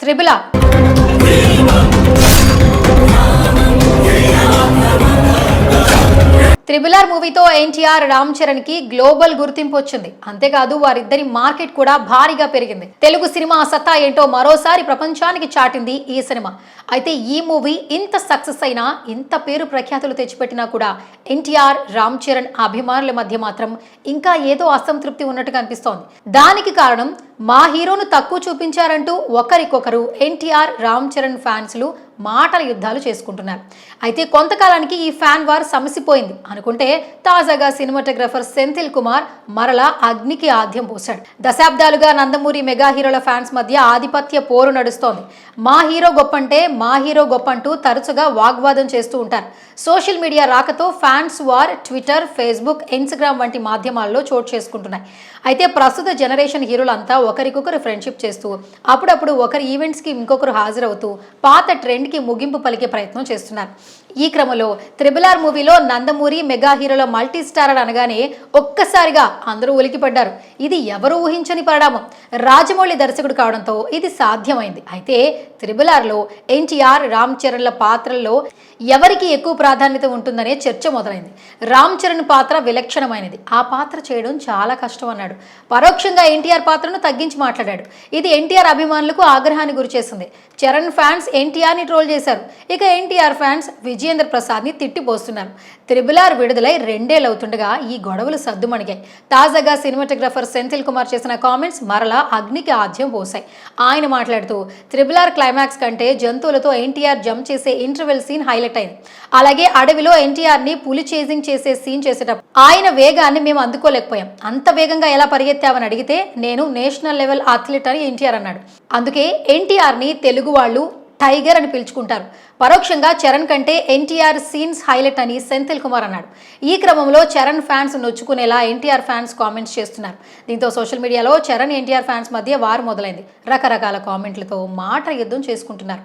Triple R. Triple R మూవీతో ఎన్టీఆర్, రామ్ చరణ్ కి global గుర్తింపు వచ్చింది. అంతేకాదు వారిద్దరి మార్కెట్ కూడా భారీగా పెరిగింది. తెలుగు సినిమా సత్తా ఏంటో మరోసారి ప్రపంచానికి చాటింది ఈ సినిమా. అయితే ఈ మూవీ ఇంత సక్సెస్ అయినా, ఇంత పేరు ప్రఖ్యాతులు తెచ్చిపెట్టినా కూడా ఎన్టీఆర్, రామ్ చరణ్ అభిమానుల మధ్య మాత్రం ఇంకా ఏదో అసంతృప్తి ఉన్నట్టుగా అనిపిస్తోంది. దానికి కారణం మా హీరోను తక్కువ చూపించారంటూ ఒకరికొకరు ఎన్టీఆర్, రామ్ చరణ్ ఫ్యాన్స్లు మాటల యుద్ధాలు చేసుకుంటున్నారు. అయితే కొంతకాలానికి ఈ ఫ్యాన్ వార్ సమసిపోయింది అనుకుంటే తాజాగా సినిమాటోగ్రఫర్ సెంథిల్ కుమార్ మరలా అగ్నికి ఆద్యం పోశాడు. దశాబ్దాలుగా నందమూరి మెగా హీరోల ఫ్యాన్స్ మధ్య ఆధిపత్య పోరు నడుస్తోంది. మా హీరో గొప్పంటే మా హీరో గొప్పంటూ తరచుగా వాగ్వాదం చేస్తూ ఉంటారు. సోషల్ మీడియా రాకతో fans war Twitter, Facebook, Instagram వంటి మాధ్యమాల్లో చోటు చేసుకుంటున్నాయి. అయితే ప్రస్తుత జనరేషన్ హీరోలంతా ఒకరికొకరు ఫ్రెండ్షిప్ చేస్తూ అప్పుడప్పుడు ఒకరి ఈవెంట్స్కి ఇంకొకరు హాజరవుతూ పాత ట్రెండ్కి ముగింపు పలికే ప్రయత్నం చేస్తున్నారు. ఈ క్రమంలో త్రిబుల్ ఆర్ మూవీలో నందమూరి మెగా హీరోల మల్టీ స్టారర్ అనగానే ఒక్కసారిగా అందరూ ఉలికిపడ్డారు. ఇది ఎవరు ఊహించని పరిణామం. రాజమౌళి దర్శకుడు కావడంతో ఇది సాధ్యమైంది. అయితే త్రిబుల్ ఆర్లో ఎన్టీఆర్, రామ్ చరణ్ల పాత్రల్లో ఎవరికి ఎక్కువ ప్రాధాన్యత ఉంటుందనే చర్చ మొదలైంది. రామ్ చరణ్ పాత్ర విలక్షణమైనది. ఆ పాత్ర చేయడం చాలా కష్టం అన్నాడు. పరోక్షంగా ఎన్టీఆర్ పాత్రను తగ్గించి మాట్లాడాడు. ఇది ఎన్టీఆర్ అభిమానులకు ఆగ్రహాన్ని గురిచేసింది. చరణ్ ఫ్యాన్స్ ఎన్టీఆర్ని ట్రోల్ చేశారు. ఇక ఎన్టీఆర్ ఫ్యాన్స్ విజయేంద్ర ప్రసాద్ని తిట్టిపోస్తున్నారు. త్రిబుల్ ఆర్ విడుదలై 2 ఏళ్ళు అవుతుండగా ఈ గొడవలు సద్దుమణిగాయి. తాజాగా సినిమాటోగ్రఫర్ సెంథిల్ కుమార్ చేసిన కామెంట్స్ మరలా అగ్నికి ఆద్యం పోసాయి. ఆయన మాట్లాడుతూ త్రిబుల్ ఆర్ క్లైమాక్స్ కంటే జంతువులతో ఎన్టీఆర్ జంప్ చేసే ఇంటర్వెల్ సీన్ హైలైట్ అయింది. అలాగే అడవిలో ఎన్టీఆర్ ని పులి చేజింగ్ చేసే సీన్ చేసేటప్పుడు ఆయన వేగాన్ని మేము అందుకోలేకపోయాం. అంత వేగంగా ఎలా పరిగెత్తామని అడిగితే నేను నేషనల్ లెవెల్ అథ్లెట్ అని ఎన్టీఆర్ అన్నాడు. అందుకే ఎన్టీఆర్ ని తెలుగు వాళ్ళు టైగర్ అని పిలుచుకుంటారు. పరోక్షంగా చరణ్ కంటే ఎన్టీఆర్ సీన్స్ హైలైట్ అని సెంథిల్ కుమార్ అన్నాడు. ఈ క్రమంలో చరణ్ ఫ్యాన్స్ నొచ్చుకునేలా ఎన్టీఆర్ ఫ్యాన్స్ కామెంట్స్ చేస్తున్నారు. దీంతో సోషల్ మీడియాలో చరణ్, ఎన్టీఆర్ ఫ్యాన్స్ మధ్య వారు మొదలైంది. రకరకాల కామెంట్లతో మాట యుద్ధం చేసుకుంటున్నారు.